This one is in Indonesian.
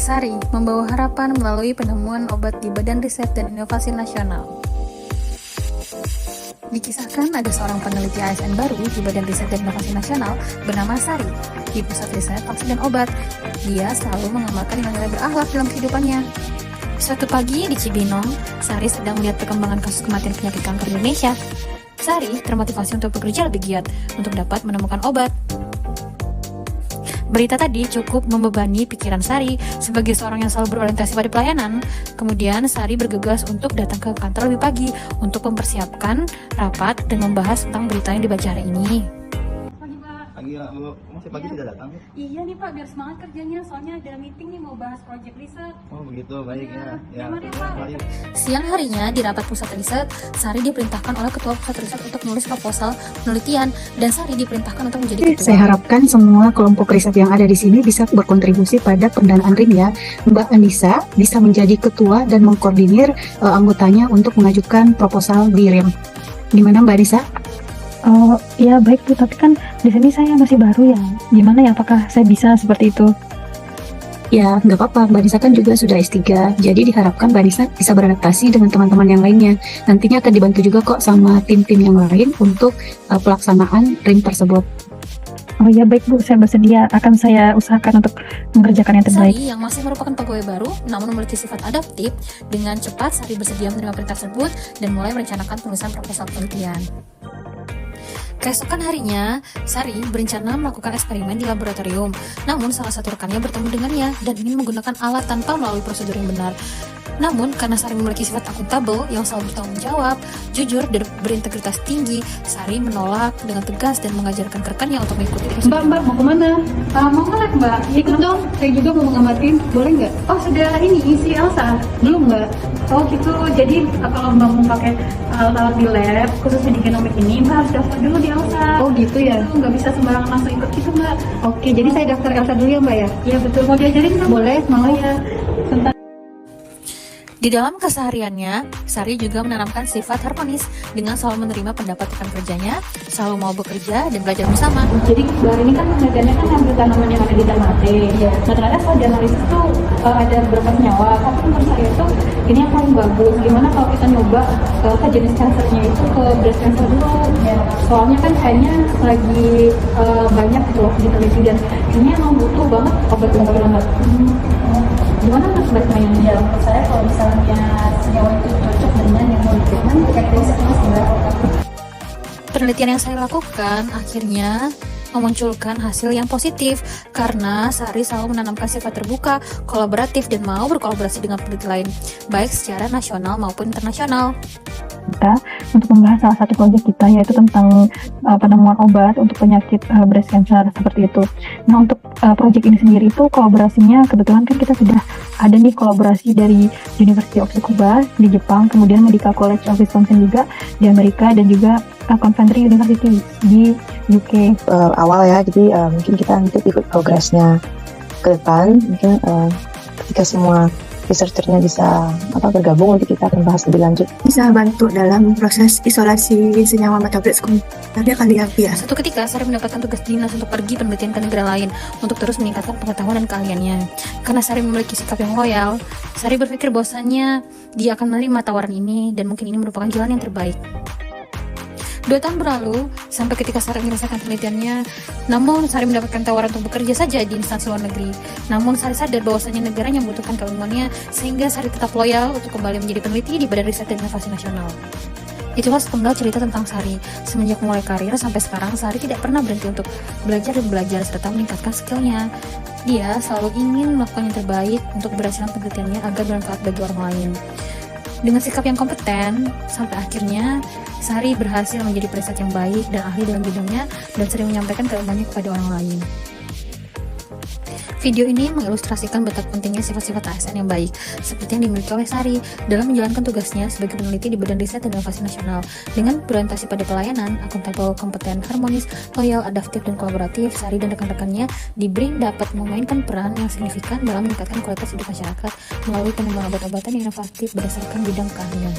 Sari membawa harapan melalui penemuan obat di Badan Riset dan Inovasi Nasional. Dikisahkan ada seorang peneliti ASN baru di Badan Riset dan Inovasi Nasional bernama Sari di Pusat Riset Vaksin dan Obat. Dia selalu mengamalkan nilai-nilai berakhlak dalam kehidupannya. Suatu pagi di Cibinong, Sari sedang melihat perkembangan kasus kematian penyakit kanker di Indonesia. Sari termotivasi untuk bekerja lebih giat untuk dapat menemukan obat. Berita tadi cukup membebani pikiran Sari sebagai seorang yang selalu berorientasi pada pelayanan. Kemudian Sari bergegas untuk datang ke kantor lebih pagi untuk mempersiapkan rapat dan membahas tentang berita yang dibaca hari ini. Pagi Pak. Pagi, masih pagi sudah datang? Iya nih Pak, biar semangat kerjanya. Soalnya ada meeting nih mau bahas proyek riset. Oh begitu, baik ya. Mari Pak. Mari. Siang harinya di rapat pusat riset, Sari diperintahkan oleh ketua pusat riset untuk menulis proposal penelitian dan Sari diperintahkan untuk menjadi ketua. Saya harapkan semua kelompok riset yang ada di sini bisa berkontribusi pada pendanaan RIM ya. Mbak Anissa bisa menjadi ketua dan mengkoordinir anggotanya untuk mengajukan proposal di RIM. Gimana Mbak Anissa? Oh iya baik Bu, tapi kan di sini saya masih baru ya. Gimana ya, apakah saya bisa seperti itu? Ya, nggak apa-apa. Mbak Anissa kan juga sudah S3, jadi diharapkan Mbak Anissa bisa beradaptasi dengan teman-teman yang lainnya. Nantinya akan dibantu juga kok sama tim-tim yang lain untuk pelaksanaan RIM tersebut. Oh iya baik Bu, saya bersedia. Akan saya usahakan untuk mengerjakan yang terbaik. Sari yang masih merupakan pegawai baru namun memiliki sifat adaptif, dengan cepat Sari bersedia menerima perintah tersebut dan mulai merencanakan penulisan proposal penelitian. Keesokan harinya, Sari berencana melakukan eksperimen di laboratorium. Namun salah satu rekannya bertemu dengannya dan ingin menggunakan alat tanpa melalui prosedur yang benar. Namun karena Sari memiliki sifat akuntabel yang selalu bertanggung jawab, jujur dan berintegritas tinggi, Sari menolak dengan tegas dan mengajarkan ke rekannya untuk mengikuti prosedur. Mbak mau kemana? Mau ngelag Mbak? Ikut dong, saya juga mau ngamatin. Boleh nggak? Oh sudah ini isi Elsa? Belum Mbak? Oh gitu, jadi kalau Mbak mau pakai alat di lab, khususnya di genomik ini, Mbak harus daftar dulu di Elsa. Oh gitu ya? Nggak bisa sembarangan langsung ikut gitu Mbak. Oke, jadi saya daftar Elsa dulu ya Mbak ya? Iya betul, mau diajarin kan? Boleh, mau ya. Sebentar. Di dalam kesehariannya, Sari juga menanamkan sifat harmonis dengan selalu menerima pendapat rekan kerjanya, selalu mau bekerja dan belajar bersama. Jadi baru ini kan penelitiannya kan ambil tanaman yang ada di Ternate. Nah ternyata kalau di analisis itu ada beberapa senyawa. Tapi menurut saya itu ini yang paling bagus. Gimana kalau kita nyoba ke jenis kansernya itu ke breast cancer dulu? Soalnya kan kayaknya lagi banyak tuh diteliti dan ini emang butuh banget obat-obat. Gimana mas baiknya? Ya menurut saya kalau misalnya senyawa itu cocok dengan yang mau diberikan, kayak riset mas Mbak. Penelitian yang saya lakukan akhirnya memunculkan hasil yang positif karena Sari selalu menanamkan sifat terbuka, kolaboratif, dan mau berkolaborasi dengan peneliti lain, baik secara nasional maupun internasional. Kita untuk membahas salah satu proyek kita, yaitu tentang penemuan obat untuk penyakit breast cancer seperti itu. Nah untuk proyek ini sendiri itu kolaborasinya kebetulan kan kita sudah ada nih kolaborasi dari University of Tsukuba di Jepang, kemudian Medical College of Wisconsin juga di Amerika, dan juga Coventry University di UK. Awal ya, jadi mungkin kita nanti ikut progresnya ke depan. Mungkin ketika semua researchernya bisa bergabung, nanti kita akan bahas lebih lanjut. Bisa bantu dalam proses isolasi senyawa metabolic sebenarnya kali ya. Suatu ketika Sari mendapatkan tugas dinas untuk pergi penelitian ke negara lain untuk terus meningkatkan pengetahuan dan keahliannya. Karena Sari memiliki sikap yang loyal, Sari berpikir bahwasannya dia akan menerima tawaran ini dan mungkin ini merupakan jalan yang terbaik. 2 tahun berlalu, sampai ketika Sari menyelesaikan penelitiannya, namun Sari mendapatkan tawaran untuk bekerja saja di instansi luar negeri. Namun Sari sadar bahwasannya negaranya membutuhkan keilmuannya, sehingga Sari tetap loyal untuk kembali menjadi peneliti di Badan Riset dan Inovasi Nasional. Itulah sepenggal cerita tentang Sari. Semenjak mulai karir sampai sekarang, Sari tidak pernah berhenti untuk belajar dan belajar serta meningkatkan skillnya. Dia selalu ingin melakukan yang terbaik untuk keberhasilan penelitiannya agar bermanfaat bagi orang lain. Dengan sikap yang kompeten, sampai akhirnya Sari berhasil menjadi periset yang baik dan ahli dalam bidangnya dan sering menyampaikan keilmuannya kepada orang lain. Video ini mengilustrasikan betapa pentingnya sifat-sifat ASN yang baik, seperti yang dimiliki oleh Sari dalam menjalankan tugasnya sebagai peneliti di Badan Riset dan Inovasi Nasional. Dengan berorientasi pada pelayanan, akuntabel, kompeten, harmonis, loyal, adaptif, dan kolaboratif, Sari dan rekan-rekannya di BRIN dapat memainkan peran yang signifikan dalam meningkatkan kualitas hidup masyarakat melalui penemuan obat-obatan yang inovatif berdasarkan bidang keahlian.